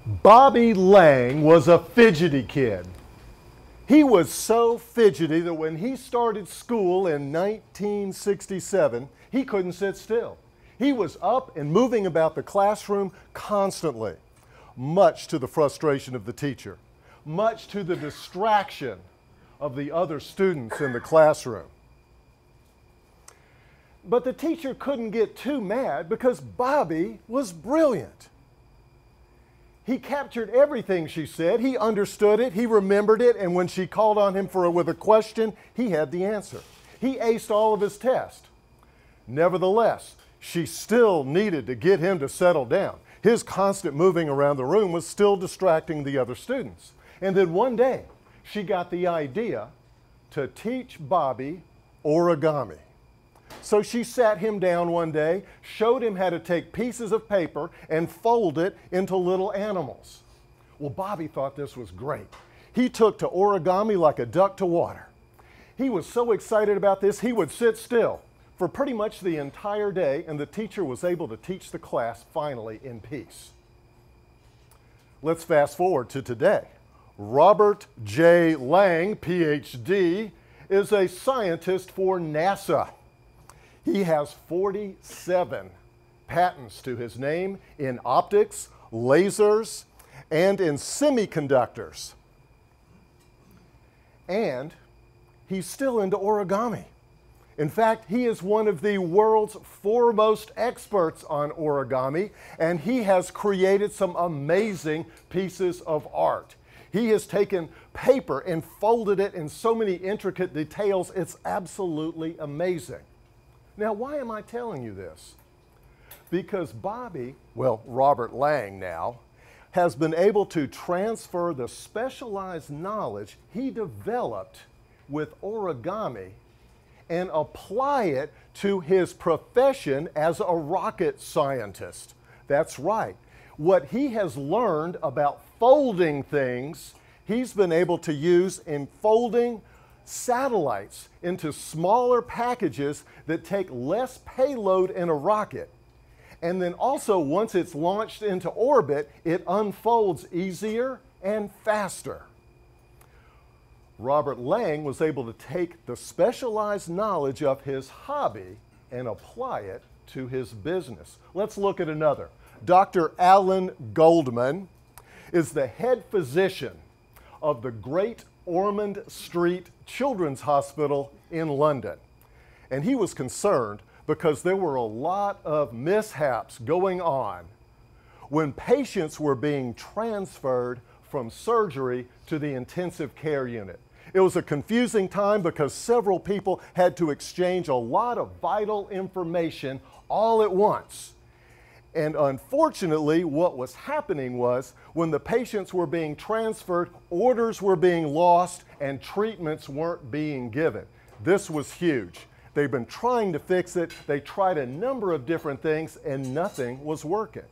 Bobby Lang was a fidgety kid. He was so fidgety that when he started school in 1967, he couldn't sit still. He was up and moving about the classroom constantly, much to the frustration of the teacher, much to the distraction of the other students in the classroom. But the teacher couldn't get too mad because Bobby was brilliant. He captured everything she said, he understood it, he remembered it, and when she called on him with a question, he had the answer. He aced all of his tests. Nevertheless, she still needed to get him to settle down. His constant moving around the room was still distracting the other students. And then one day, she got the idea to teach Bobby origami. So she sat him down one day, showed him how to take pieces of paper and fold it into little animals. Well, Bobby thought this was great. He took to origami like a duck to water. He was so excited about this, he would sit still for pretty much the entire day, and the teacher was able to teach the class finally in peace. Let's fast forward to today. Robert J. Lang, PhD, is a scientist for NASA. He has 47 patents to his name in optics, lasers, and in semiconductors. And he's still into origami. In fact, he is one of the world's foremost experts on origami, and he has created some amazing pieces of art. He has taken paper and folded it in so many intricate details, it's absolutely amazing. Now, why am I telling you this? Because Bobby, well, Robert Lang now, has been able to transfer the specialized knowledge he developed with origami and apply it to his profession as a rocket scientist. That's right. What he has learned about folding things, he's been able to use in folding satellites into smaller packages that take less payload in a rocket. And then also, once it's launched into orbit, it unfolds easier and faster. Robert Lang was able to take the specialized knowledge of his hobby and apply it to his business. Let's look at another. Dr. Alan Goldman is the head physician of the Great Ormond Street Children's Hospital in London. And he was concerned because there were a lot of mishaps going on when patients were being transferred from surgery to the intensive care unit. It was a confusing time because several people had to exchange a lot of vital information all at once. And unfortunately, what was happening was when the patients were being transferred, orders were being lost and treatments weren't being given. This was huge. They've been trying to fix it. They tried a number of different things and nothing was working.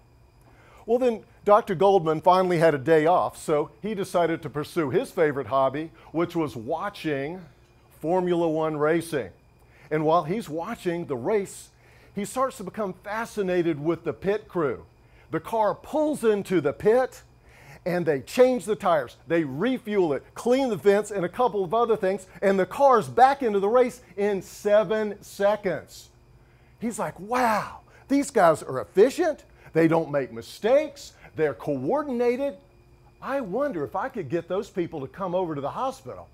Well, then Dr. Goldman finally had a day off, so he decided to pursue his favorite hobby, which was watching Formula One racing. And while he's watching the race, he starts to become fascinated with the pit crew. The car pulls into the pit and they change the tires, they refuel it, clean the vents and a couple of other things, and the car's back into the race in 7 seconds. He's like, wow, these guys are efficient, they don't make mistakes, they're coordinated. I wonder if I could get those people to come over to the hospital.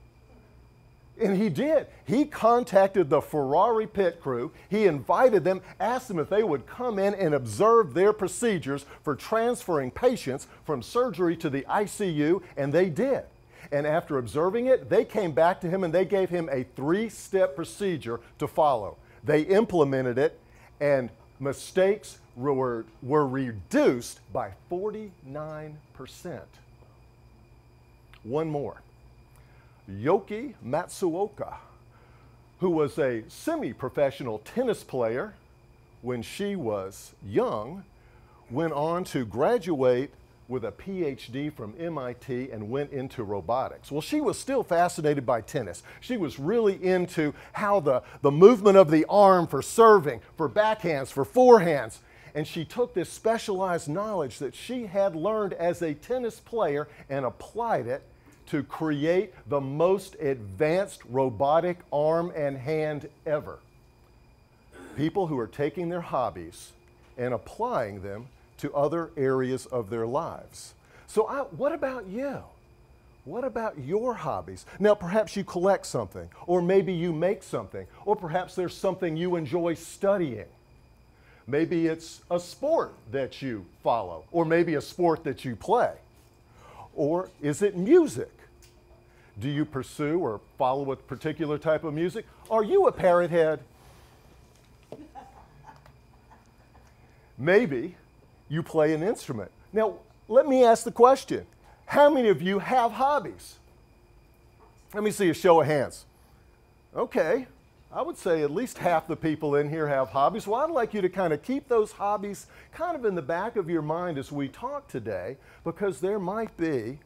And he did. He contacted the Ferrari pit crew. He invited them, asked them if they would come in and observe their procedures for transferring patients from surgery to the ICU, and they did. And after observing it, they came back to him and they gave him a 3-step procedure to follow. They implemented it, and mistakes were reduced by 49%. One more. Yoki Matsuoka, who was a semi-professional tennis player when she was young, went on to graduate with a PhD from MIT and went into robotics. Well, she was still fascinated by tennis. She was really into how the movement of the arm for serving, for backhands, for forehands, and she took this specialized knowledge that she had learned as a tennis player and applied it to create the most advanced robotic arm and hand ever. People who are taking their hobbies and applying them to other areas of their lives. So what about you? What about your hobbies? Now, perhaps you collect something, or maybe you make something, or perhaps there's something you enjoy studying. Maybe it's a sport that you follow, or maybe a sport that you play. Or is it music? Do you pursue or follow a particular type of music? Are you a parrot head? Maybe you play an instrument. Now, let me ask the question. How many of you have hobbies? Let me see a show of hands. Okay, I would say at least half the people in here have hobbies. Well, I'd like you to kind of keep those hobbies kind of in the back of your mind as we talk today, because there might be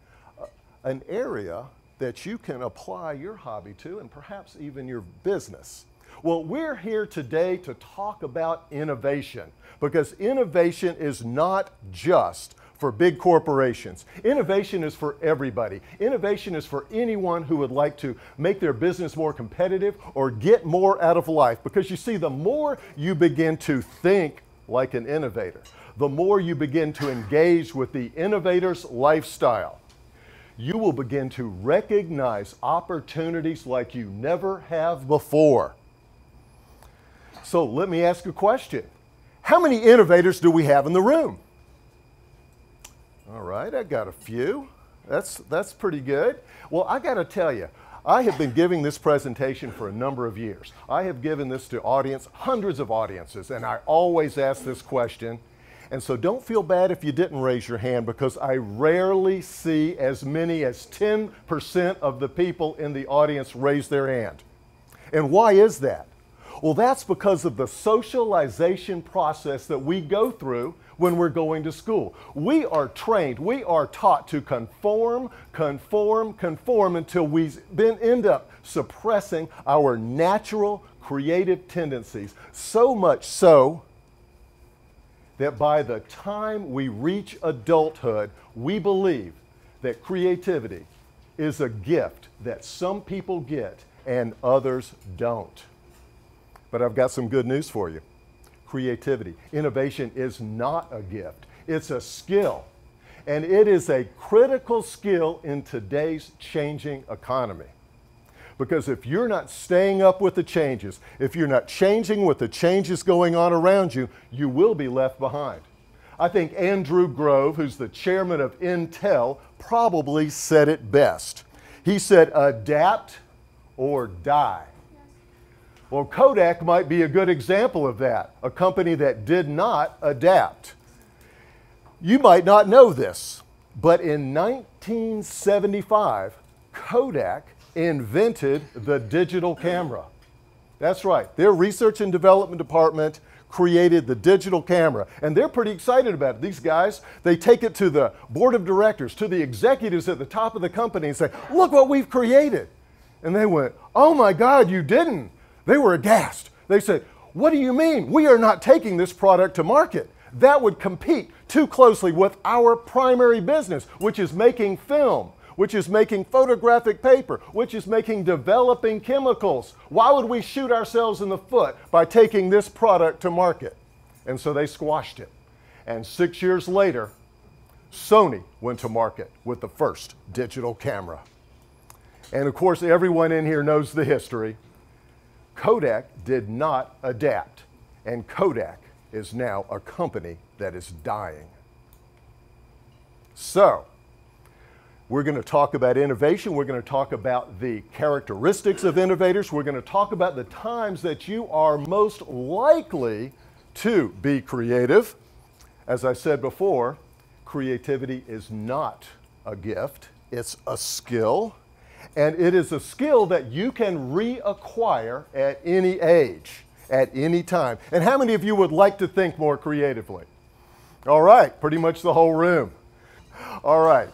an area that you can apply your hobby to, and perhaps even your business. Well, we're here today to talk about innovation, because innovation is not just for big corporations. Innovation is for everybody. Innovation is for anyone who would like to make their business more competitive or get more out of life. Because you see, the more you begin to think like an innovator, the more you begin to engage with the innovator's lifestyle, you will begin to recognize opportunities like you never have before. So let me ask a question. How many innovators do we have in the room? All right, I got a few. That's pretty good. Well, I got to tell you, I have been giving this presentation for a number of years. I have given this to hundreds of audiences, and I always ask this question. And so don't feel bad if you didn't raise your hand, because I rarely see as many as 10% of the people in the audience raise their hand. And why is that? Well, that's because of the socialization process that we go through when we're going to school. We are trained, we are taught to conform until we end up suppressing our natural creative tendencies. So much so that by the time we reach adulthood, we believe that creativity is a gift that some people get and others don't. But I've got some good news for you. Creativity, innovation is not a gift. It's a skill. And it is a critical skill in today's changing economy. Because if you're not staying up with the changes, if you're not changing with the changes going on around you, you will be left behind. I think Andrew Grove, who's the chairman of Intel, probably said it best. He said, adapt or die. Well, Kodak might be a good example of that, a company that did not adapt. You might not know this, but in 1975, Kodak invented the digital camera. That's right. Their research and development department created the digital camera, and they're pretty excited about it. These guys, they take it to the board of directors, to the executives at the top of the company and say, look what we've created. And they went, oh my God, you didn't. They were aghast. They said, what do you mean? We are not taking this product to market. That would compete too closely with our primary business, which is making film, which is making photographic paper, which is making developing chemicals. Why would we shoot ourselves in the foot by taking this product to market? And so they squashed it. And 6 years later, Sony went to market with the first digital camera. And of course, everyone in here knows the history. Kodak did not adapt, and Kodak is now a company that is dying. So, we're going to talk about innovation. We're going to talk about the characteristics of innovators. We're going to talk about the times that you are most likely to be creative. As I said before, creativity is not a gift, it's a skill. And it is a skill that you can reacquire at any age, at any time. And how many of you would like to think more creatively? All right, pretty much the whole room. All right,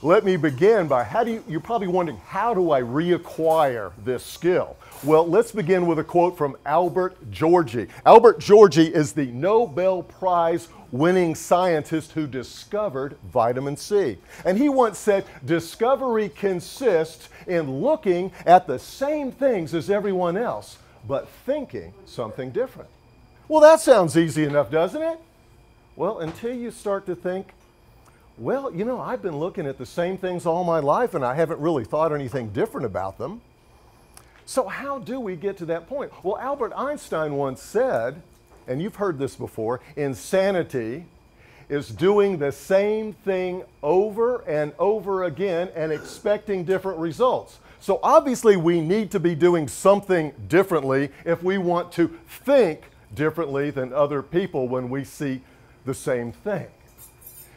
Let me begin by you're probably wondering, how do I reacquire this skill? Well, let's begin with a quote from Albert Georgi. Albert Georgi is the Nobel Prize winning scientist who discovered vitamin C. And he once said, discovery consists in looking at the same things as everyone else, but thinking something different. Well, that sounds easy enough, doesn't it? Well, until you start to think, well, you know, I've been looking at the same things all my life and I haven't really thought anything different about them. So how do we get to that point? Well, Albert Einstein once said, and you've heard this before, insanity is doing the same thing over and over again and expecting different results. So obviously we need to be doing something differently if we want to think differently than other people when we see the same thing.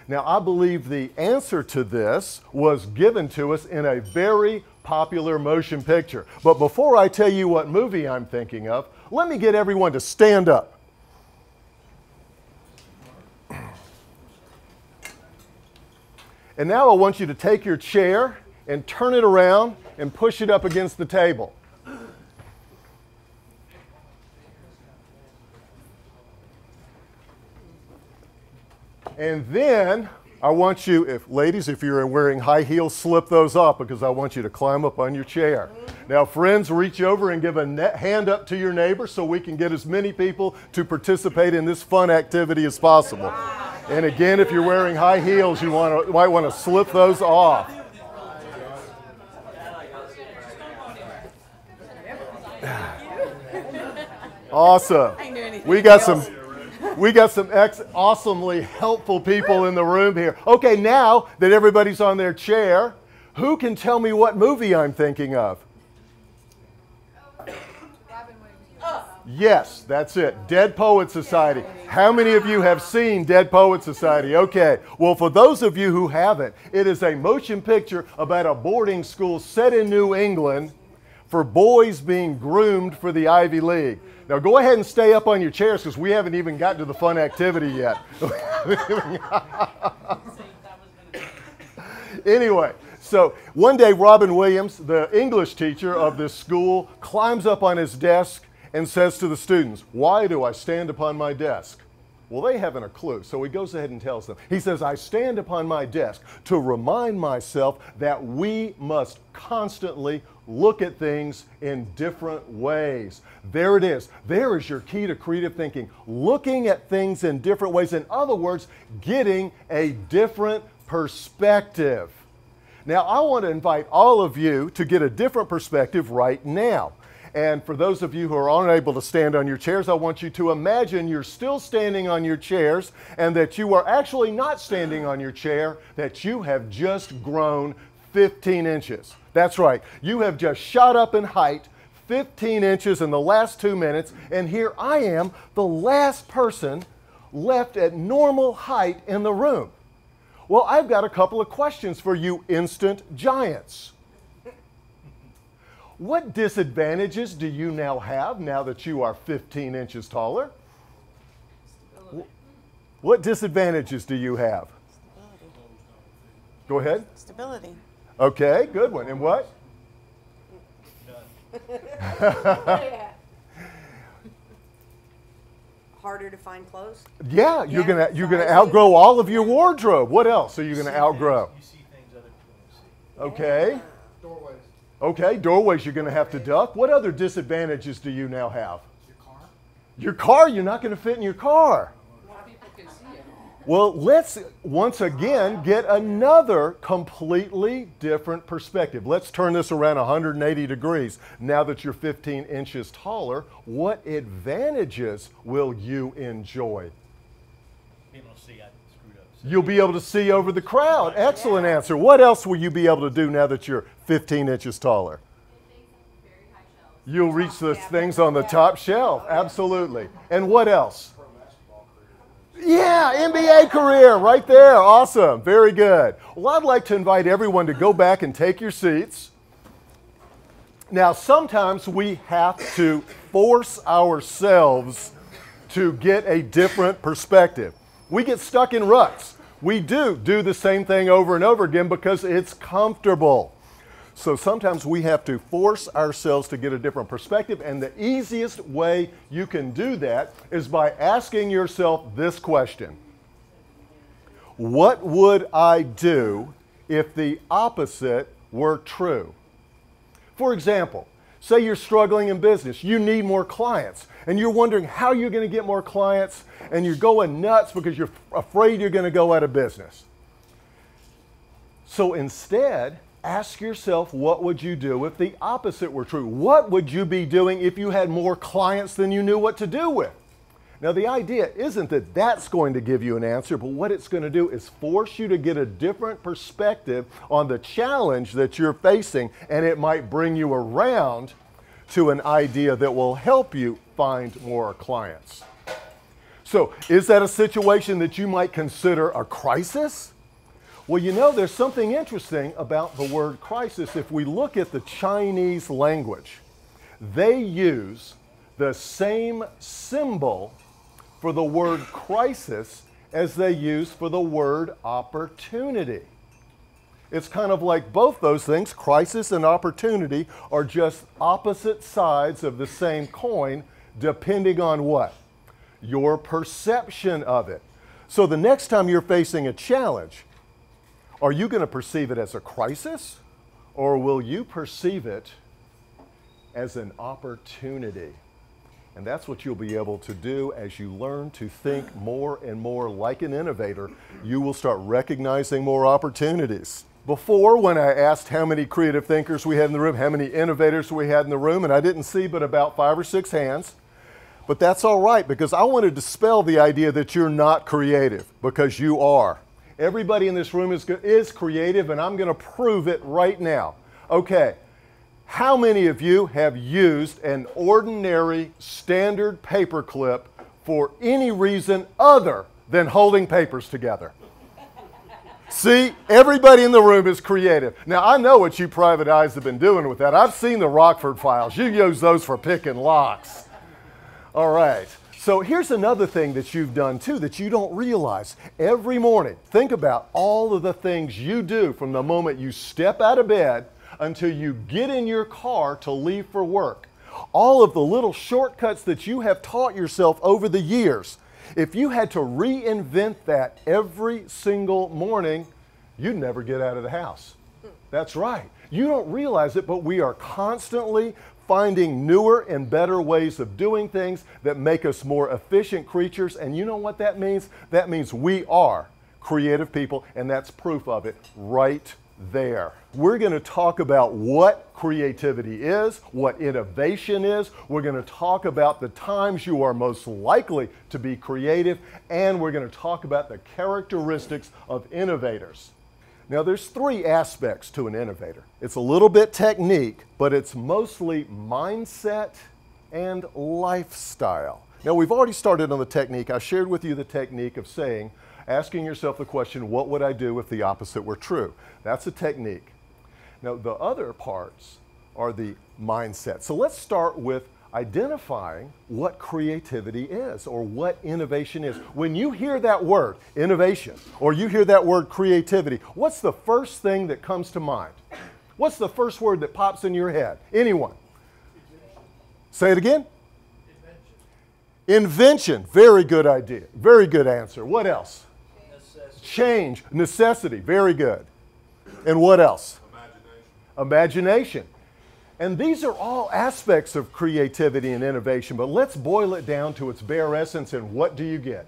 Now, I believe the answer to this was given to us in a very popular motion picture. But before I tell you what movie I'm thinking of, let me get everyone to stand up. And now I want you to take your chair and turn it around and push it up against the table. And then I want you, ladies, if you're wearing high heels, slip those off because I want you to climb up on your chair. Now, friends, reach over and give a hand up to your neighbor so we can get as many people to participate in this fun activity as possible. And again, if you're wearing high heels, you might want to slip those off. Awesome. We got some awesomely helpful people in the room here. Okay, now that everybody's on their chair, who can tell me what movie I'm thinking of? Yes, that's it. Dead Poet Society. How many of you have seen Dead Poet Society? Okay. Well, for those of you who haven't, it is a motion picture about a boarding school set in New England for boys being groomed for the Ivy League. Now go ahead and stay up on your chairs because we haven't even gotten to the fun activity yet. Anyway, so one day Robin Williams, the English teacher of this school, climbs up on his desk and says to the students, "Why do I stand upon my desk?" Well, they haven't a clue, so he goes ahead and tells them. He says, "I stand upon my desk to remind myself that we must constantly look at things in different ways." There it is. There is your key to creative thinking. Looking at things in different ways. In other words, getting a different perspective. Now, I want to invite all of you to get a different perspective right now. And for those of you who are unable to stand on your chairs, I want you to imagine you're still standing on your chairs and that you are actually not standing on your chair, that you have just grown 15 inches. That's right. You have just shot up in height 15 inches in the last 2 minutes, and here I am, the last person left at normal height in the room. Well, I've got a couple of questions for you instant giants. What disadvantages do you now have now that you are 15 inches taller? Stability. What disadvantages do you have? Stability. Go ahead. Stability. Okay, good one. And what? Harder to find clothes? Yeah, you're gonna outgrow all of your wardrobe. What else are you gonna outgrow? You see things other people don't see. Okay. Doorways. Okay, doorways you're gonna have to duck. What other disadvantages do you now have? Your car. Your car, you're not gonna fit in your car. People can see it. Well, let's once again get another completely different perspective. Let's turn this around 180 degrees. Now that you're 15 inches taller, what advantages will you enjoy? Be able to see. I screwed up. You'll be able to see over the crowd. Excellent answer. What else will you be able to do now that you're 15 inches taller? You'll reach the things on the top shelf. Absolutely. And what else? Yeah, NBA career right there. Awesome. Very good. Well, I'd like to invite everyone to go back and take your seats. Now, sometimes we have to force ourselves to get a different perspective. We get stuck in ruts. We do the same thing over and over again because it's comfortable. So sometimes we have to force ourselves to get a different perspective, and the easiest way you can do that is by asking yourself this question. What would I do if the opposite were true? For example, say you're struggling in business, you need more clients, and you're wondering how you're going to get more clients, and you're going nuts because you're afraid you're going to go out of business. So instead, ask yourself, what would you do if the opposite were true? What would you be doing if you had more clients than you knew what to do with? Now, the idea isn't that that's going to give you an answer, but what it's going to do is force you to get a different perspective on the challenge that you're facing, and it might bring you around to an idea that will help you find more clients. So, is that a situation that you might consider a crisis? Well, you know, there's something interesting about the word crisis. If we look at the Chinese language, they use the same symbol for the word crisis as they use for the word opportunity. It's kind of like both those things, crisis and opportunity, are just opposite sides of the same coin, depending on what? Your perception of it. So the next time you're facing a challenge, are you going to perceive it as a crisis, or will you perceive it as an opportunity? And that's what you'll be able to do as you learn to think more and more like an innovator. You will start recognizing more opportunities. Before, when I asked how many creative thinkers we had in the room, how many innovators we had in the room, and I didn't see but about 5 or 6 hands. But that's all right, because I want to dispel the idea that you're not creative, because you are. Everybody in this room is creative, and I'm going to prove it right now. Okay. How many of you have used an ordinary standard paper clip for any reason other than holding papers together? See, everybody in the room is creative. Now, I know what you private eyes have been doing with that. I've seen the Rockford files. You use those for picking locks. All right. So here's another thing that you've done too that you don't realize. Every morning, think about all of the things you do from the moment you step out of bed until you get in your car to leave for work. All of the little shortcuts that you have taught yourself over the years, if you had to reinvent that every single morning, you'd never get out of the house. That's right. You don't realize it, but we are constantly finding newer and better ways of doing things that make us more efficient creatures. And you know what that means? That means we are creative people, and that's proof of it right there. We're going to talk about what creativity is, what innovation is. We're going to talk about the times you are most likely to be creative, and we're going to talk about the characteristics of innovators. Now, there's 3 aspects to an innovator. It's a little bit technique, but it's mostly mindset and lifestyle. Now, we've already started on the technique. I shared with you the technique of asking yourself the question, what would I do if the opposite were true? That's a technique. Now, the other parts are the mindset. So let's start with identifying what creativity is or what innovation is. When you hear that word, innovation, or you hear that word creativity, what's the first thing that comes to mind? What's the first word that pops in your head? Anyone? Say it again. Invention. Very good idea. Very good answer. What else? Necessity. Change. Necessity. Very good. And what else? Imagination. And these are all aspects of creativity and innovation, but let's boil it down to its bare essence, and what do you get?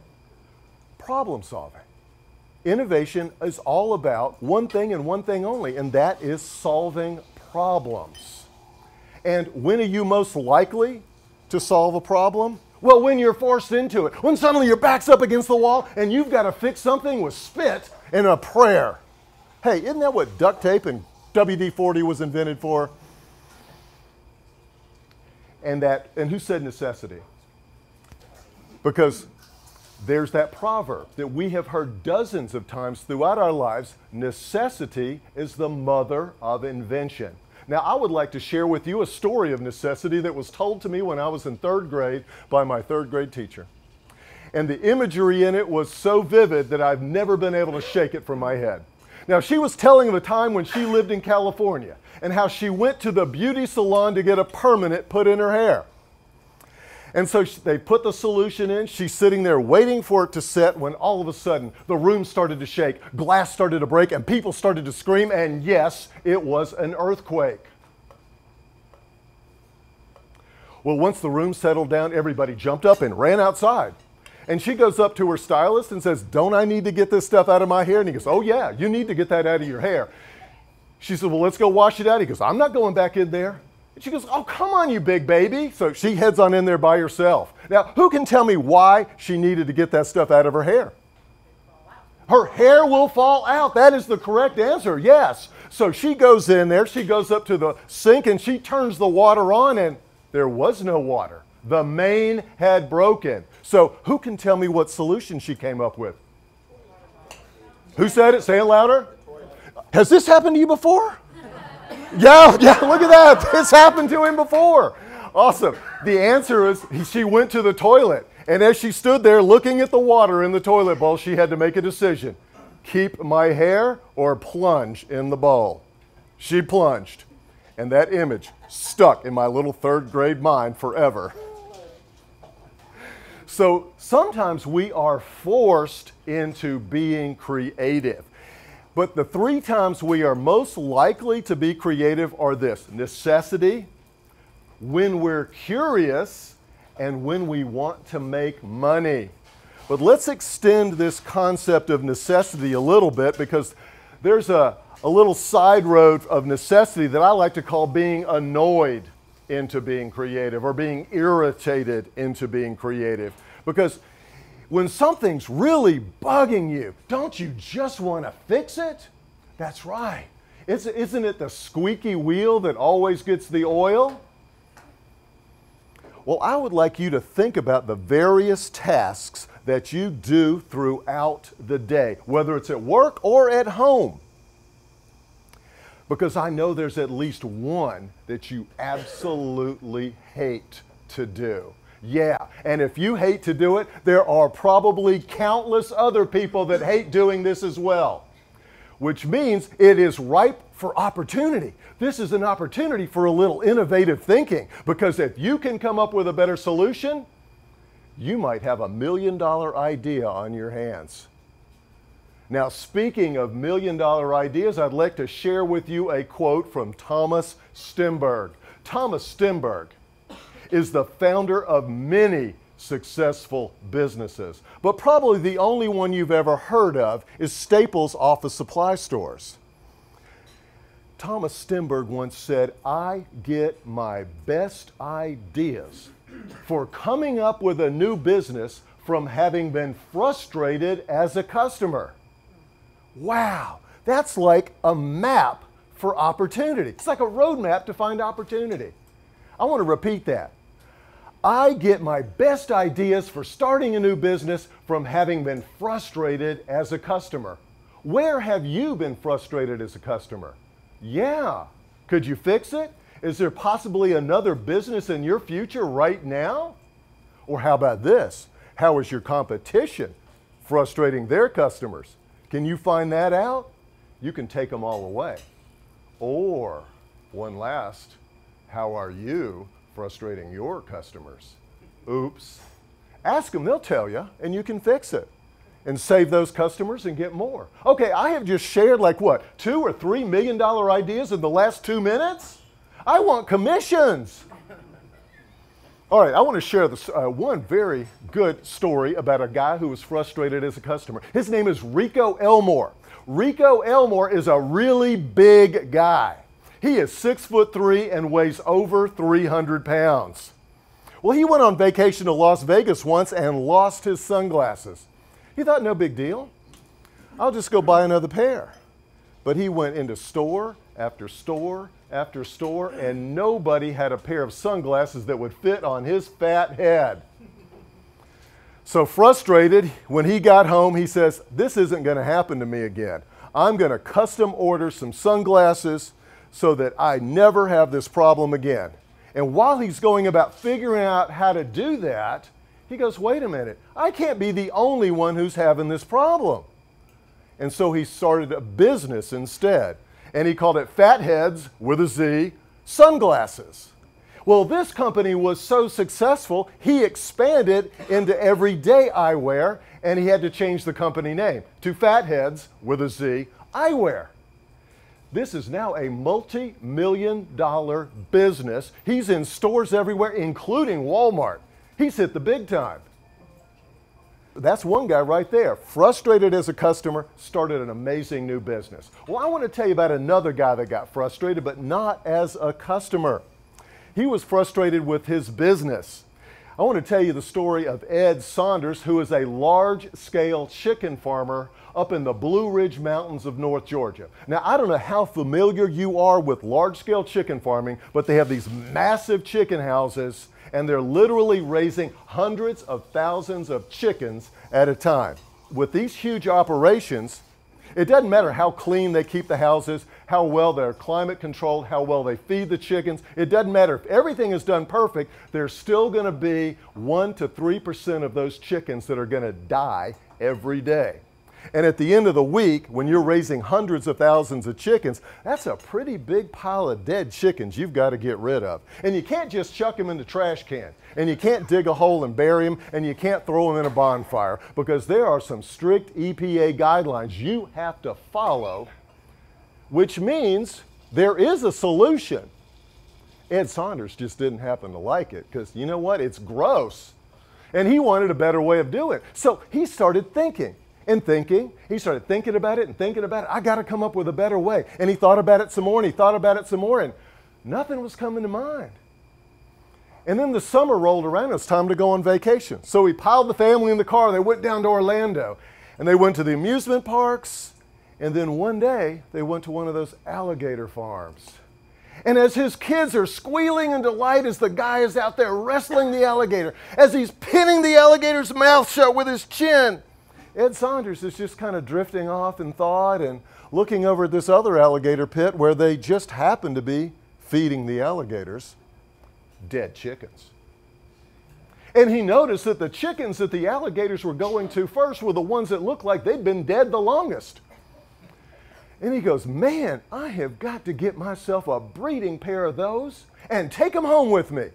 Problem solving. Innovation is all about one thing and one thing only, and that is solving problems. And when are you most likely to solve a problem? Well, when you're forced into it. When suddenly your back's up against the wall and you've got to fix something with spit and a prayer. Hey, isn't that what duct tape and WD-40 was invented for? And who said necessity? Because there's that proverb that we have heard dozens of times throughout our lives, necessity is the mother of invention. Now, I would like to share with you a story of necessity that was told to me when I was in 3rd grade by my 3rd grade teacher. and the imagery in it was so vivid that I've never been able to shake it from my head. Now, she was telling of a time when she lived in California and how she went to the beauty salon to get a permanent put in her hair. And so they put the solution in. She's sitting there waiting for it to set when all of a sudden the room started to shake, glass started to break, and people started to scream, and yes, it was an earthquake. Well, once the room settled down, everybody jumped up and ran outside. And she goes up to her stylist and says, "Don't I need to get this stuff out of my hair?" And he goes, "Oh yeah, you need to get that out of your hair." She said, "Well, let's go wash it out." He goes, "I'm not going back in there." And she goes, "Oh, come on, you big baby." So she heads on in there by herself. Now, who can tell me why she needed to get that stuff out of her hair? Her hair will fall out. That is the correct answer, yes. So she goes in there, she goes up to the sink, and she turns the water on, and there was no water. The main had broken. So who can tell me what solution she came up with? Who said it? Say it louder. Has this happened to you before? Yeah, look at that. This happened to him before. Awesome. The answer is she went to the toilet, and as she stood there looking at the water in the toilet bowl, she had to make a decision. Keep my hair or plunge in the bowl? She plunged, and that image stuck in my little third grade mind forever. So sometimes we are forced into being creative. But the three times we are most likely to be creative are this: necessity, when we're curious, and when we want to make money. But let's extend this concept of necessity a little bit, because there's a little side road of necessity that I like to call being annoyed into being creative, or being irritated into being creative. Because when something's really bugging you, don't you just want to fix it? That's right. Isn't it the squeaky wheel that always gets the oil? Well, I would like you to think about the various tasks that you do throughout the day, whether it's at work or at home. Because I know there's at least one that you absolutely hate to do. Yeah, and if you hate to do it, there are probably countless other people that hate doing this as well, which means it is ripe for opportunity. This is an opportunity for a little innovative thinking, because if you can come up with a better solution, you might have $1 million idea on your hands. Now, speaking of $1 million ideas, I'd like to share with you a quote from Thomas Stemberg. Thomas Stemberg is the founder of many successful businesses, but probably the only one you've ever heard of is Staples office supply stores. Thomas Stemberg once said, "I get my best ideas for coming up with a new business from having been frustrated as a customer." Wow, that's like a map for opportunity. It's like a roadmap to find opportunity. I want to repeat that. I get my best ideas for starting a new business from having been frustrated as a customer. Where have you been frustrated as a customer? Yeah. Could you fix it? Is there possibly another business in your future right now? Or how about this? How is your competition frustrating their customers? Can you find that out? You can take them all away. Or, one last, how are you frustrating your customers? Oops. Ask them, they'll tell you, and you can fix it and save those customers and get more. Okay, I have just shared like what, $2 or $3 million ideas in the last 2 minutes? I want commissions. All right, I want to share this one very good story about a guy who was frustrated as a customer. His name is Rico Elmore. Rico Elmore is a really big guy. He is 6'3" and weighs over 300 pounds. Well, he went on vacation to Las Vegas once and lost his sunglasses. He thought, no big deal. I'll just go buy another pair. But he went into store after store after store, and nobody had a pair of sunglasses that would fit on his fat head. So frustrated, when he got home, he says, this isn't going to happen to me again. I'm going to custom order some sunglasses so that I never have this problem again. And while he's going about figuring out how to do that, He goes, wait a minute, I can't be the only one who's having this problem. And so he started a business instead. And he called it Fatheads, with a Z, Sunglasses. Well, this company was so successful, he expanded into everyday eyewear, and he had to change the company name to Fatheads, with a Z, Eyewear. This is now a multi-million-dollar business. He's in stores everywhere, including Walmart. He's hit the big time. That's one guy right there. Frustrated as a customer, started an amazing new business. Well, I want to tell you about another guy that got frustrated, but not as a customer. He was frustrated with his business. I want to tell you the story of Edy Saunders, who is a large-scale chicken farmer up in the Blue Ridge Mountains of North Georgia. Now, I don't know how familiar you are with large-scale chicken farming, but they have these massive chicken houses, and they're literally raising hundreds of thousands of chickens at a time. With these huge operations, it doesn't matter how clean they keep the houses, how well they're climate controlled, how well they feed the chickens. It doesn't matter. If everything is done perfect, there's still going to be 1 to 3% of those chickens that are going to die every day. And at the end of the week, when you're raising hundreds of thousands of chickens, that's a pretty big pile of dead chickens you've got to get rid of. And you can't just chuck them in the trash can. And you can't dig a hole and bury them. And you can't throw them in a bonfire. Because there are some strict EPA guidelines you have to follow, which means there is a solution. Edy Saunders just didn't happen to like it because, you know what, it's gross. And he wanted a better way of doing it. So he started thinking. And thinking, he started thinking about it and thinking about it. I got to come up with a better way. And he thought about it some more and he thought about it some more and nothing was coming to mind. And then the summer rolled around. It was time to go on vacation. So he piled the family in the car. They went down to Orlando and they went to the amusement parks. And then one day they went to one of those alligator farms. And as his kids are squealing in delight as the guy is out there wrestling the alligator, as he's pinning the alligator's mouth shut with his chin, Edy Saunders is just kind of drifting off in thought and looking over at this other alligator pit where they just happen to be feeding the alligators dead chickens. And he noticed that the chickens that the alligators were going to first were the ones that looked like they'd been dead the longest. And he goes, man, I have got to get myself a breeding pair of those and take them home with me.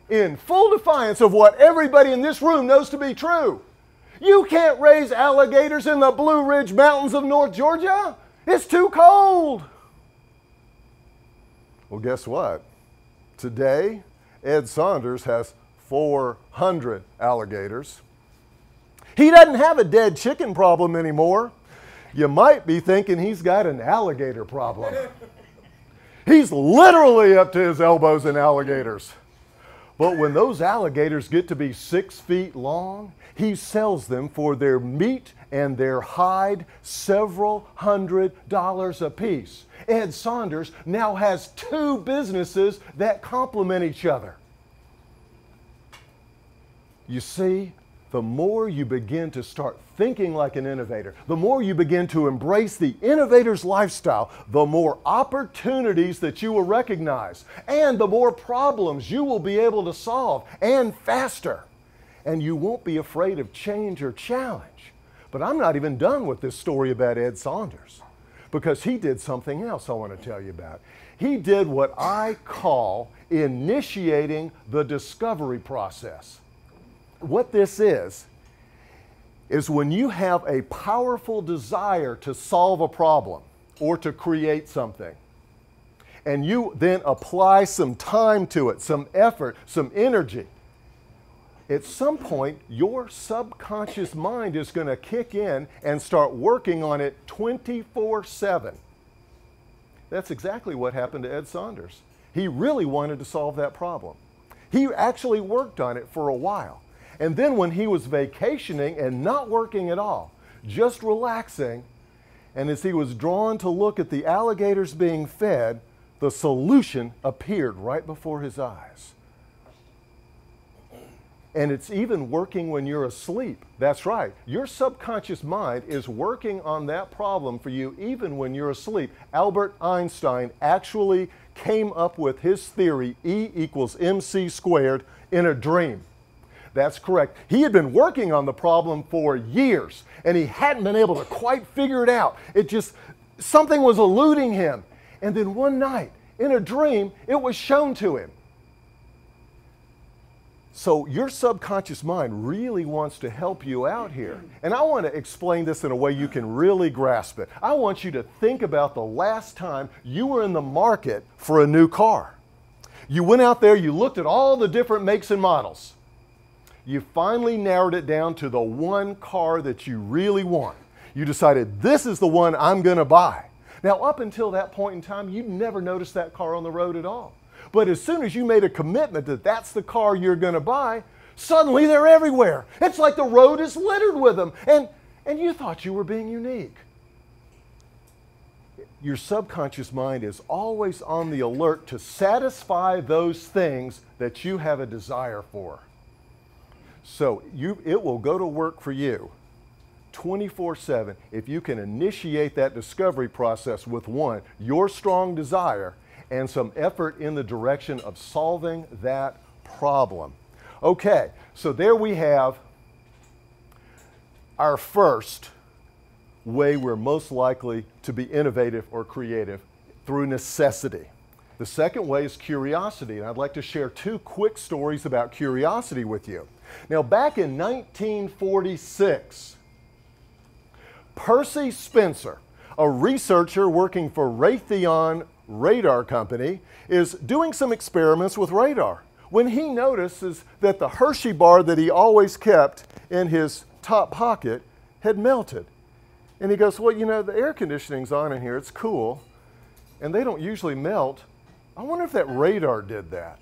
In full defiance of what everybody in this room knows to be true. You can't raise alligators in the Blue Ridge Mountains of North Georgia. It's too cold. Well, guess what? Today, Edy Saunders has 400 alligators. He doesn't have a dead chicken problem anymore. You might be thinking he's got an alligator problem. He's literally up to his elbows in alligators. But when those alligators get to be 6 feet long, he sells them for their meat and their hide several $100s a piece. Edy Saunders now has 2 businesses that complement each other. You see, the more you begin to start thinking like an innovator, the more you begin to embrace the innovator's lifestyle, the more opportunities that you will recognize, and the more problems you will be able to solve, and faster. And you won't be afraid of change or challenge. But I'm not even done with this story about Edy Saunders, because he did something else I want to tell you about. He did what I call initiating the discovery process. What this is when you have a powerful desire to solve a problem or to create something, and you then apply some time to it, some effort, some energy, at some point your subconscious mind is going to kick in and start working on it 24/7. That's exactly what happened to Edy Saunders. He really wanted to solve that problem. He actually worked on it for a while. And then when he was vacationing and not working at all, just relaxing, and as he was drawn to look at the alligators being fed, the solution appeared right before his eyes. And it's even working when you're asleep. That's right. Your subconscious mind is working on that problem for you even when you're asleep. Albert Einstein actually came up with his theory, E equals mc squared, in a dream. That's correct. He had been working on the problem for years, and he hadn't been able to quite figure it out. Something was eluding him. And then one night, in a dream, it was shown to him. So your subconscious mind really wants to help you out here. And I want to explain this in a way you can really grasp it. I want you to think about the last time you were in the market for a new car. You went out there, you looked at all the different makes and models. You finally narrowed it down to the one car that you really want. You decided, this is the one I'm going to buy. Now, up until that point in time, you never noticed that car on the road at all. But as soon as you made a commitment that that's the car you're going to buy, suddenly they're everywhere. It's like the road is littered with them. And you thought you were being unique. Your subconscious mind is always on the alert to satisfy those things that you have a desire for. So it will go to work for you 24/7 if you can initiate that discovery process with one, your strong desire, and some effort in the direction of solving that problem. Okay, so there we have our first way we're most likely to be innovative or creative, through necessity. The second way is curiosity, and I'd like to share two quick stories about curiosity with you. Now, back in 1946, Percy Spencer, a researcher working for Raytheon Radar Company, is doing some experiments with radar when he notices that the Hershey bar that he always kept in his top pocket had melted. And he goes, well, you know, the air conditioning's on in here, it's cool, and they don't usually melt. I wonder if that radar did that.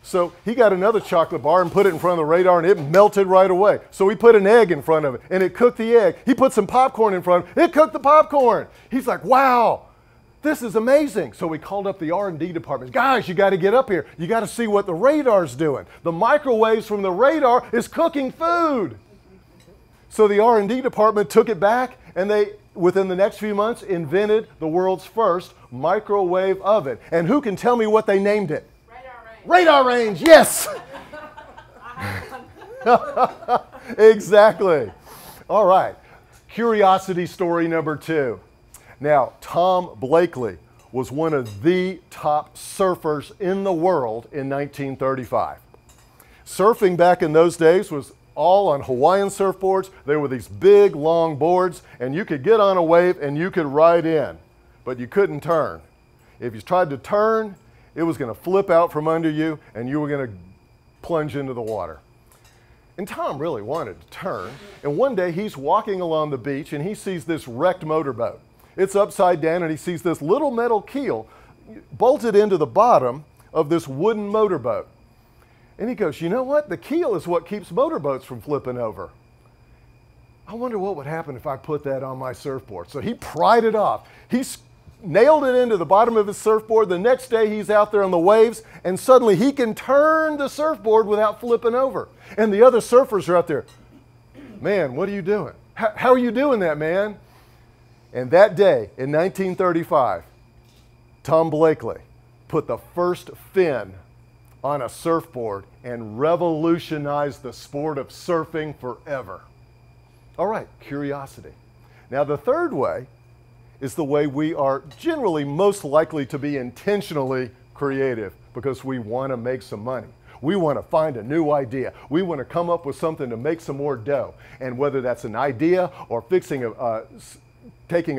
So he got another chocolate bar and put it in front of the radar, and it melted right away. So he put an egg in front of it, and it cooked the egg. He put some popcorn in front of it, it cooked the popcorn. He's like, wow, this is amazing. So we called up the R&D department. Guys, you got to get up here. You got to see what the radar's doing. The microwaves from the radar is cooking food. So the R&D department took it back, and they, within the next few months, invented the world's first microwave oven. And who can tell me what they named it? Radar Range, yes! Exactly. All right, curiosity story number 2. Now, Tom Blakely was one of the top surfers in the world in 1935. Surfing back in those days was all on Hawaiian surfboards. There were these big, long boards, and you could get on a wave and you could ride in, but you couldn't turn. If you tried to turn, it was going to flip out from under you, and you were going to plunge into the water. And Tom really wanted to turn, and one day he's walking along the beach, and he sees this wrecked motorboat. It's upside down, and he sees this little metal keel bolted into the bottom of this wooden motorboat. And he goes, you know what? The keel is what keeps motorboats from flipping over. I wonder what would happen if I put that on my surfboard. So he pried it off. He nailed it into the bottom of his surfboard. The next day he's out there on the waves, and suddenly he can turn the surfboard without flipping over. And the other surfers are out there, man, what are you doing? How are you doing that, man? And that day in 1935, Tom Blakely put the first fin on a surfboard and revolutionized the sport of surfing forever. All right, curiosity. Now the third way is the way we are generally most likely to be intentionally creative, because we want to make some money. We want to find a new idea. We want to come up with something to make some more dough. And whether that's an idea or taking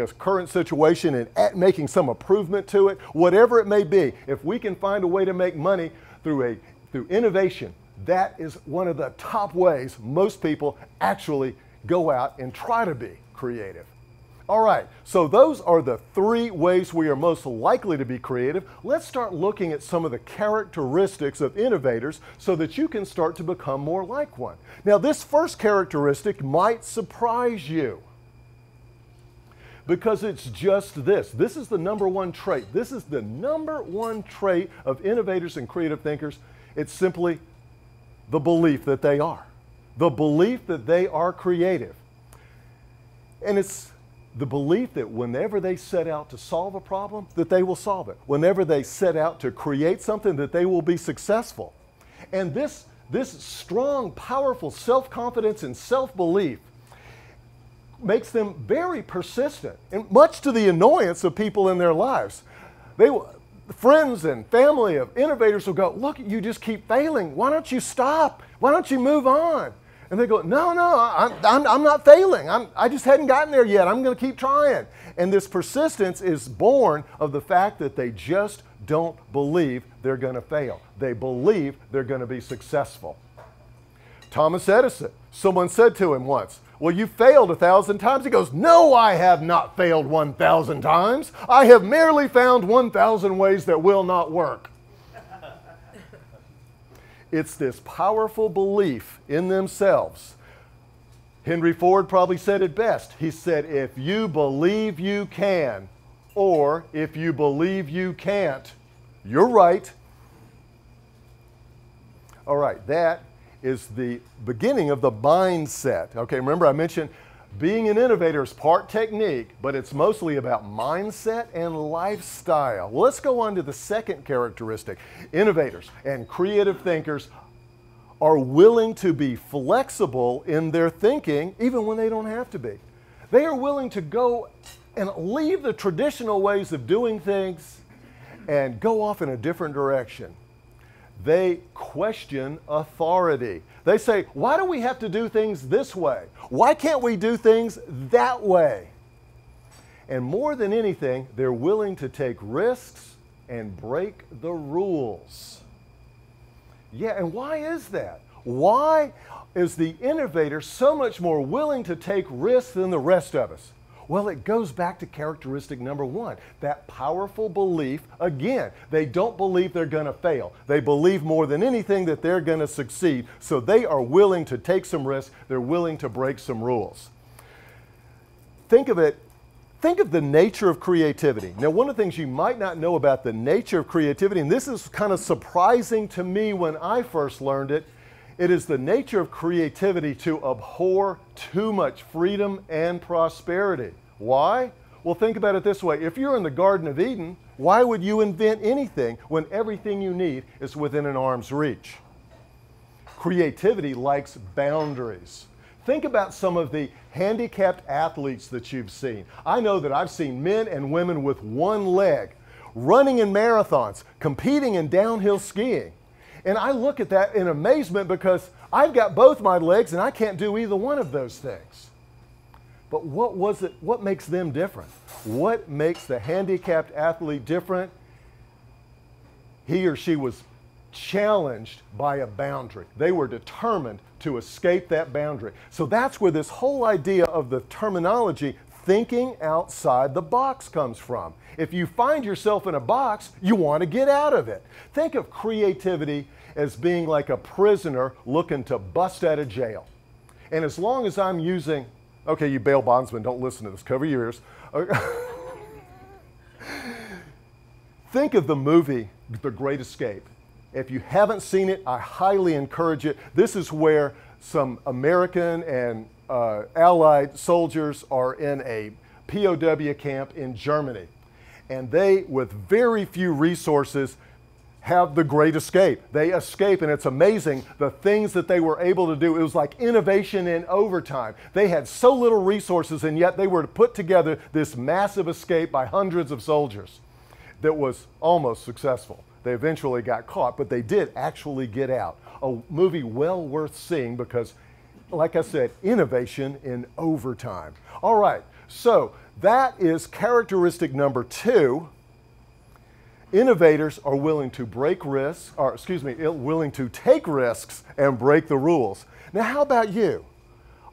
a current situation and making some improvement to it, whatever it may be, if we can find a way to make money through innovation, that is one of the top ways most people actually go out and try to be creative. All right, so those are the 3 ways we are most likely to be creative. Let's start looking at some of the characteristics of innovators so that you can start to become more like one. Now, this first characteristic might surprise you, because it's just this. This is the number 1 trait. This is the number 1 trait of innovators and creative thinkers. It's simply the belief that they are. The belief that they are creative. And it's the belief that whenever they set out to solve a problem, that they will solve it. Whenever they set out to create something, that they will be successful. And this This strong, powerful self-confidence and self-belief makes them very persistent, and much to the annoyance of people in their lives. Friends and family of innovators will go, look, you just keep failing. Why don't you stop? Why don't you move on? And they go, no, I'm not failing. I just hadn't gotten there yet. I'm going to keep trying. And this persistence is born of the fact that they just don't believe they're going to fail. They believe they're going to be successful. Thomas Edison, someone said to him once, well, you failed 1,000 times. He goes, no, I have not failed 1,000 times. I have merely found 1,000 ways that will not work. It's this powerful belief in themselves. Henry Ford probably said it best. He said, if you believe you can, or if you believe you can't, you're right. All right, that is the beginning of the mindset. Okay, remember I mentioned being an innovator is part technique, but it's mostly about mindset and lifestyle. Well, let's go on to the second characteristic. Innovators and creative thinkers are willing to be flexible in their thinking, even when they don't have to be. They are willing to go and leave the traditional ways of doing things and go off in a different direction. They question authority. They say, why do we have to do things this way? Why can't we do things that way? And more than anything, they're willing to take risks and break the rules. Yeah, and why is that? Why is the innovator so much more willing to take risks than the rest of us? Well, it goes back to characteristic number one, that powerful belief. Again, they don't believe they're going to fail. They believe more than anything that they're going to succeed. So they are willing to take some risks. They're willing to break some rules. Think of the nature of creativity. Now, one of the things you might not know about the nature of creativity, and this is kind of surprising to me when I first learned it, it is the nature of creativity to abhor too much freedom and prosperity. Why? Well, think about it this way. If you're in the Garden of Eden, why would you invent anything when everything you need is within an arm's reach? Creativity likes boundaries. Think about some of the handicapped athletes that you've seen. I know that I've seen men and women with one leg running in marathons, competing in downhill skiing. And I look at that in amazement because I've got both my legs and I can't do either one of those things. But what makes them different? What makes the handicapped athlete different? He or she was challenged by a boundary. They were determined to escape that boundary. So that's where this whole idea of the terminology thinking outside the box comes from. If you find yourself in a box, you want to get out of it. Think of creativity as being like a prisoner looking to bust out of jail. And as long as I'm using, okay, you bail bondsmen, don't listen to this, cover your ears. Think of the movie, The Great Escape. If you haven't seen it, I highly encourage it. This is where some American and Allied soldiers are in a POW camp in Germany. And they, with very few resources, have the great escape. They escape, and it's amazing the things that they were able to do. It was like innovation in overtime. They had so little resources, and yet they were to put together this massive escape by hundreds of soldiers that was almost successful. They eventually got caught, but they did actually get out. A movie well worth seeing because, like I said, innovation in overtime. All right, so that is characteristic number two. Innovators are willing to willing to take risks and break the rules. Now, how about you?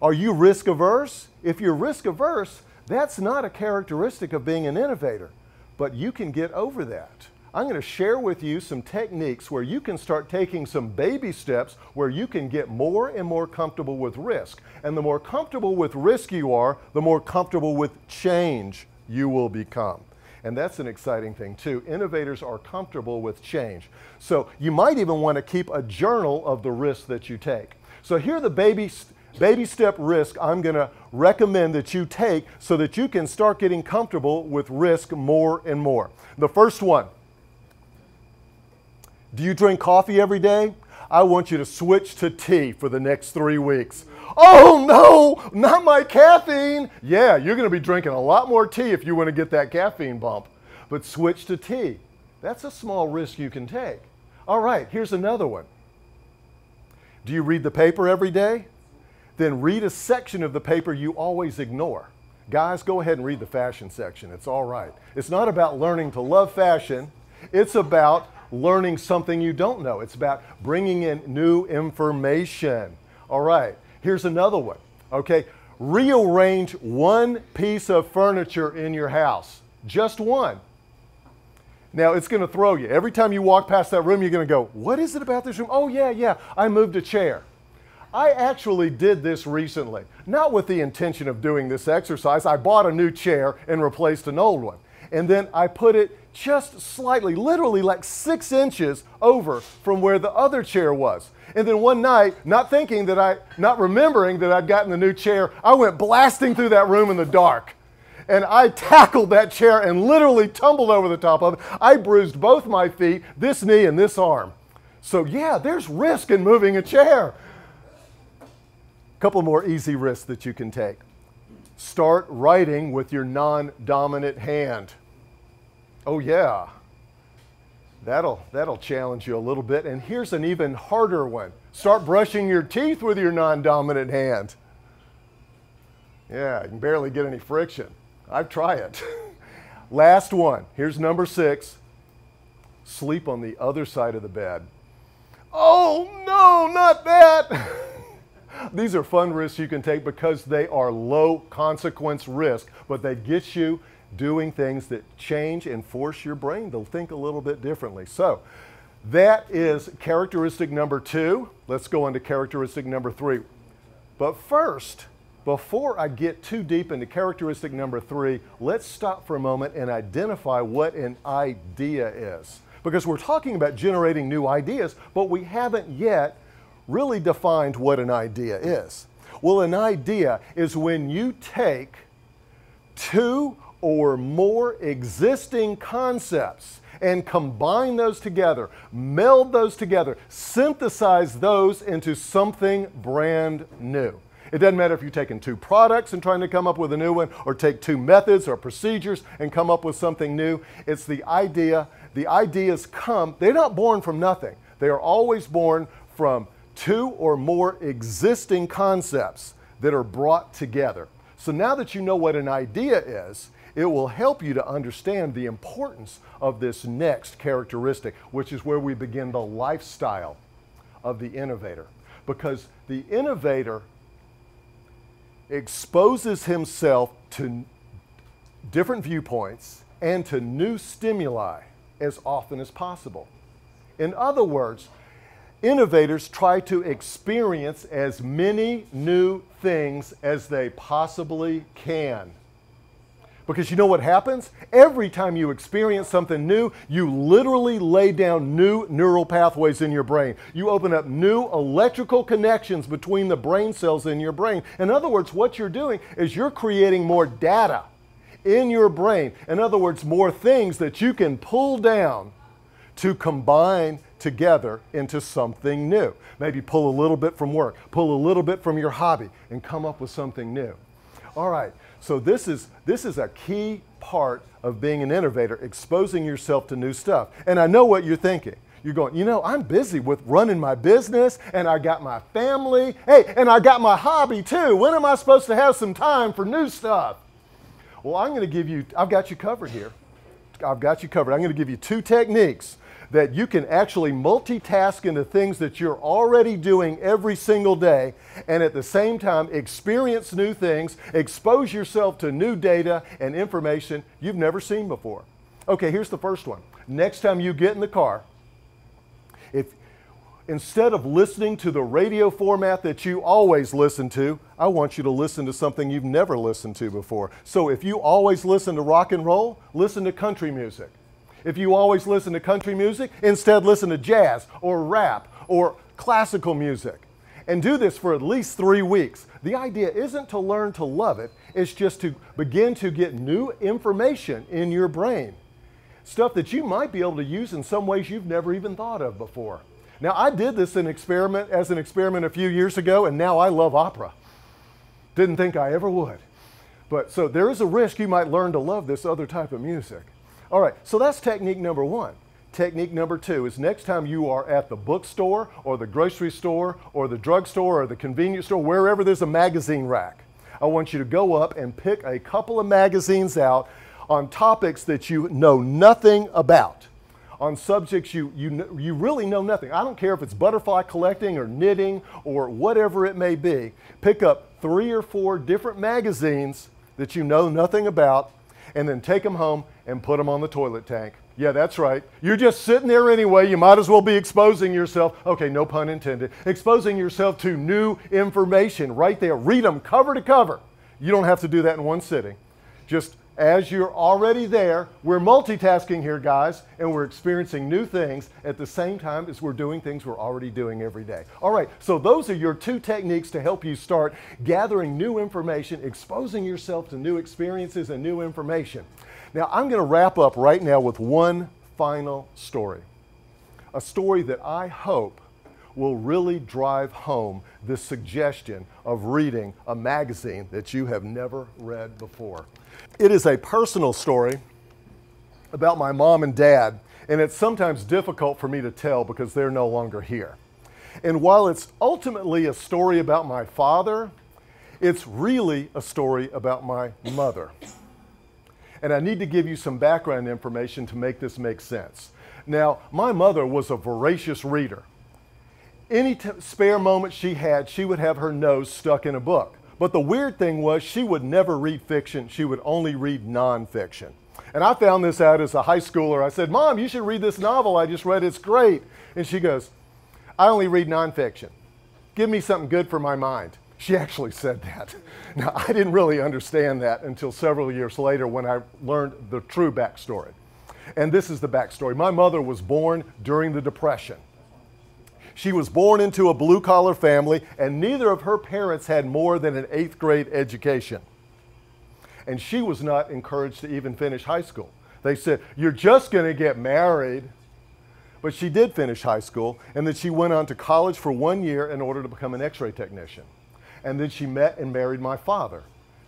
Are you risk averse? If you're risk averse, that's not a characteristic of being an innovator, but you can get over that. I'm going to share with you some techniques where you can start taking some baby steps where you can get more and more comfortable with risk. And the more comfortable with risk you are, the more comfortable with change you will become. And that's an exciting thing too. Innovators are comfortable with change. So you might even want to keep a journal of the risks that you take. So here are the baby step risk I'm going to recommend that you take so that you can start getting comfortable with risk more and more. The first one, do you drink coffee every day? I want you to switch to tea for the next 3 weeks. Oh no, not my caffeine. Yeah, you're going to be drinking a lot more tea if you want to get that caffeine bump. But switch to tea. That's a small risk you can take. All right, here's another one. Do you read the paper every day? Then read a section of the paper you always ignore. Guys, go ahead and read the fashion section. It's all right. It's not about learning to love fashion. It's about learning something you don't know. It's about bringing in new information. All right, here's another one. Okay, rearrange one piece of furniture in your house. Just one. Now, it's going to throw you. Every time you walk past that room, you're going to go, what is it about this room? Oh, yeah, I moved a chair. I actually did this recently, not with the intention of doing this exercise. I bought a new chair and replaced an old one. And then I put it just slightly, literally like 6 inches over from where the other chair was. And then one night, not remembering that I'd gotten the new chair, I went blasting through that room in the dark. And I tackled that chair and literally tumbled over the top of it. I bruised both my feet, this knee and this arm. So yeah, there's risk in moving a chair. Couple more easy risks that you can take. Start writing with your non-dominant hand. Oh yeah, that'll challenge you a little bit. And here's an even harder one. Start brushing your teeth with your non-dominant hand. Yeah, you can barely get any friction. I'd try it. Last one, here's number 6. Sleep on the other side of the bed. Oh no, not that. These are fun risks you can take because they are low consequence risk, but they get you doing things that change and force your brain to think a little bit differently. So that is characteristic number 2. Let's go on to characteristic number 3. But first, before I get too deep into characteristic number 3, let's stop for a moment and identify what an idea is. Because we're talking about generating new ideas, but we haven't yet really defined what an idea is. Well, an idea is when you take 2 or more existing concepts and combine those together, meld those together, synthesize those into something brand new. It doesn't matter if you're taking 2 products and trying to come up with a new one, or take 2 methods or procedures and come up with something new. It's the idea. The ideas come, they're not born from nothing. They are always born from 2 or more existing concepts that are brought together. So now that you know what an idea is, it will help you to understand the importance of this next characteristic, which is where we begin the lifestyle of the innovator. Because the innovator exposes himself to different viewpoints and to new stimuli as often as possible. In other words, innovators try to experience as many new things as they possibly can. Because you know what happens? Every time you experience something new, you literally lay down new neural pathways in your brain. You open up new electrical connections between the brain cells in your brain. In other words, what you're doing is you're creating more data in your brain. In other words, more things that you can pull down to combine together into something new. Maybe pull a little bit from work, pull a little bit from your hobby, and come up with something new. All right, so this is a key part of being an innovator, exposing yourself to new stuff. And I know what you're thinking. You're going, you know, I'm busy with running my business, and I got my family, hey, and I got my hobby too. When am I supposed to have some time for new stuff? Well, I've got you covered here. I've got you covered. I'm going to give you 2 techniques that you can actually multitask into things that you're already doing every single day, and at the same time experience new things, expose yourself to new data and information you've never seen before. Okay, here's the first one. Next time you get in the car, instead of listening to the radio format that you always listen to, I want you to listen to something you've never listened to before. So if you always listen to rock and roll, listen to country music. If you always listen to country music, instead listen to jazz or rap or classical music. And do this for at least 3 weeks. The idea isn't to learn to love it, it's just to begin to get new information in your brain. Stuff that you might be able to use in some ways you've never even thought of before. Now, I did this as an experiment a few years ago, and now I love opera. Didn't think I ever would. But so there is a risk you might learn to love this other type of music. All right, so that's technique number one. Technique number two is next time you are at the bookstore or the grocery store or the drugstore or the convenience store, wherever there's a magazine rack, I want you to go up and pick a couple of magazines out on topics that you know nothing about, on subjects you really know nothing. I don't care if it's butterfly collecting or knitting or whatever it may be. Pick up 3 or 4 different magazines that you know nothing about, and then take them home and put them on the toilet tank. Yeah, that's right. You're just sitting there anyway. You might as well be exposing yourself. Okay, no pun intended. Exposing yourself to new information right there. Read them cover to cover. You don't have to do that in one sitting. Just as you're already there, we're multitasking here, guys, and we're experiencing new things at the same time as we're doing things we're already doing every day. All right, so those are your 2 techniques to help you start gathering new information, exposing yourself to new experiences and new information. Now, I'm going to wrap up right now with one final story. A story that I hope will really drive home the suggestion of reading a magazine that you have never read before. It is a personal story about my mom and dad, and it's sometimes difficult for me to tell because they're no longer here. And while it's ultimately a story about my father, it's really a story about my mother. And I need to give you some background information to make this make sense. Now, my mother was a voracious reader. Any spare moment she had, she would have her nose stuck in a book. But the weird thing was she would never read fiction. She would only read nonfiction. And I found this out as a high schooler. I said, Mom, you should read this novel I just read. It's great. And she goes, I only read nonfiction. Give me something good for my mind. She actually said that. Now, I didn't really understand that until several years later when I learned the true backstory. And this is the backstory. My mother was born during the Depression. She was born into a blue-collar family, and neither of her parents had more than an 8th grade education. And she was not encouraged to even finish high school. They said, you're just going to get married. But she did finish high school, and then she went on to college for 1 year in order to become an X-ray technician. And then she met and married my father,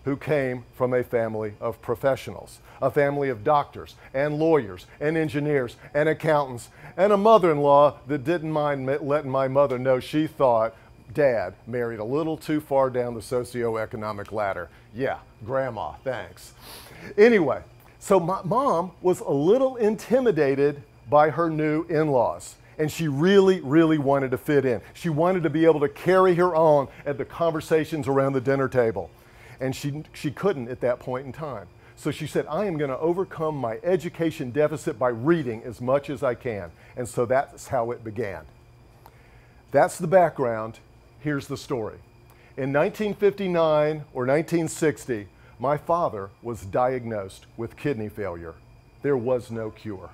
who came from a family of professionals, a family of doctors and lawyers and engineers and accountants, and a mother-in-law that didn't mind letting my mother know she thought Dad married a little too far down the socioeconomic ladder. Yeah, Grandma, thanks. Anyway, so my mom was a little intimidated by her new in-laws. And she really, really wanted to fit in. She wanted to be able to carry her own at the conversations around the dinner table. And she couldn't at that point in time. So she said, I am going to overcome my education deficit by reading as much as I can. And so that's how it began. That's the background. Here's the story. In 1959 or 1960, my father was diagnosed with kidney failure. There was no cure.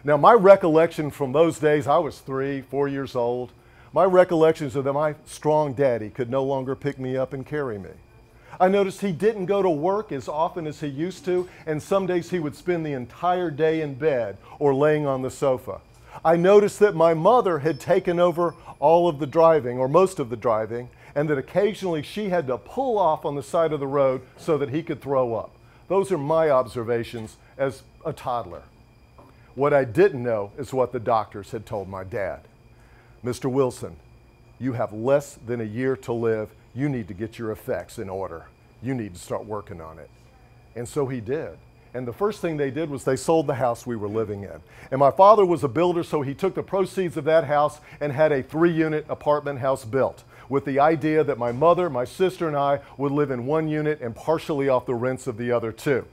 Now, my recollection from those days, I was 3, 4 years old. My recollections are that my strong daddy could no longer pick me up and carry me. I noticed he didn't go to work as often as he used to, and some days he would spend the entire day in bed or laying on the sofa. I noticed that my mother had taken over all of the driving, or most of the driving, and that occasionally she had to pull off on the side of the road so that he could throw up. Those are my observations as a toddler. What I didn't know is what the doctors had told my dad. Mr. Wilson, you have less than a year to live. You need to get your effects in order. You need to start working on it. And so he did. And the first thing they did was they sold the house we were living in. And my father was a builder, so he took the proceeds of that house and had a 3-unit apartment house built with the idea that my mother, my sister, and I would live in 1 unit and partially off the rents of the other 2.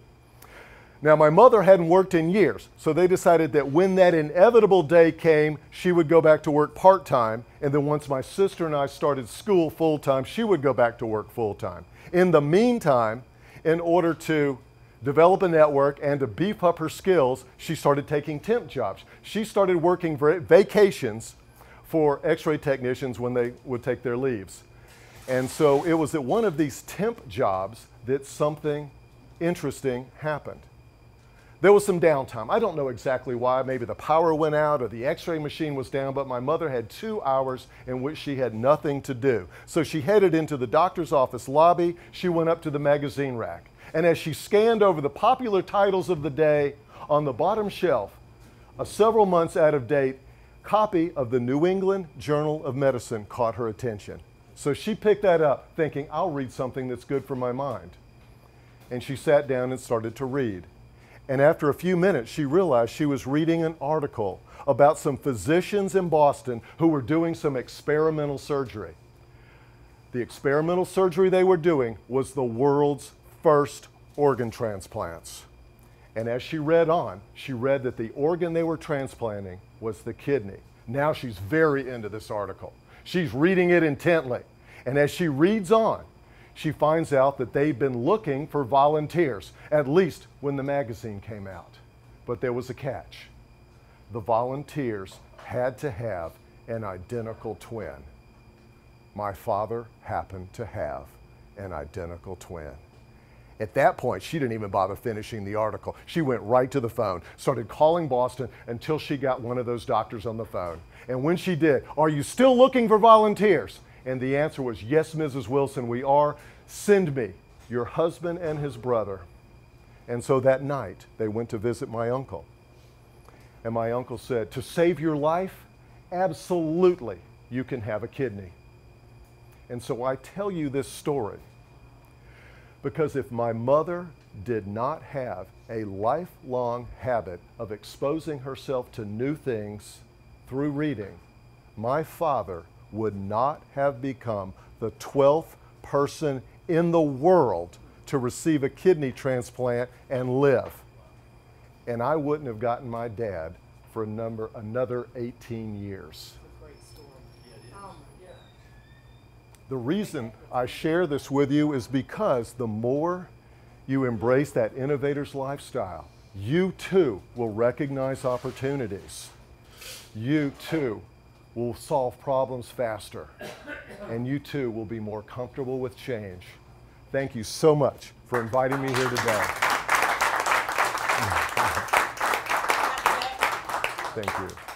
Now, my mother hadn't worked in years, so they decided that when that inevitable day came, she would go back to work part-time, and then once my sister and I started school full-time, she would go back to work full-time. In the meantime, in order to develop a network and to beef up her skills, she started taking temp jobs. She started working vacations for X-ray technicians when they would take their leaves. And so it was at one of these temp jobs that something interesting happened. There was some downtime. I don't know exactly why. Maybe the power went out or the x-ray machine was down, but my mother had 2 hours in which she had nothing to do. So she headed into the doctor's office lobby. She went up to the magazine rack. And as she scanned over the popular titles of the day, on the bottom shelf, a several months out of date copy of the New England Journal of Medicine caught her attention. So she picked that up thinking, I'll read something that's good for my mind. And she sat down and started to read. And after a few minutes, she realized she was reading an article about some physicians in Boston who were doing some experimental surgery. The experimental surgery they were doing was the world's first organ transplants. And as she read on, she read that the organ they were transplanting was the kidney. Now she's very into this article. She's reading it intently. And as she reads on, she finds out that they've been looking for volunteers, at least when the magazine came out. But there was a catch. The volunteers had to have an identical twin. My father happened to have an identical twin. At that point, she didn't even bother finishing the article. She went right to the phone, started calling Boston until she got one of those doctors on the phone. And when she did, are you still looking for volunteers? And the answer was, yes, Mrs. Wilson, we are. Send me your husband and his brother. And so that night, they went to visit my uncle. And my uncle said, to save your life, absolutely, you can have a kidney. And so I tell you this story because if my mother did not have a lifelong habit of exposing herself to new things through reading, my father would not have become the 12th person in the world to receive a kidney transplant and live. And I wouldn't have gotten my dad for another 18 years. The reason I share this with you is because the more you embrace that innovator's lifestyle, you too will recognize opportunities. You too will solve problems faster. And you too will be more comfortable with change. Thank you so much for inviting me here today. Thank you.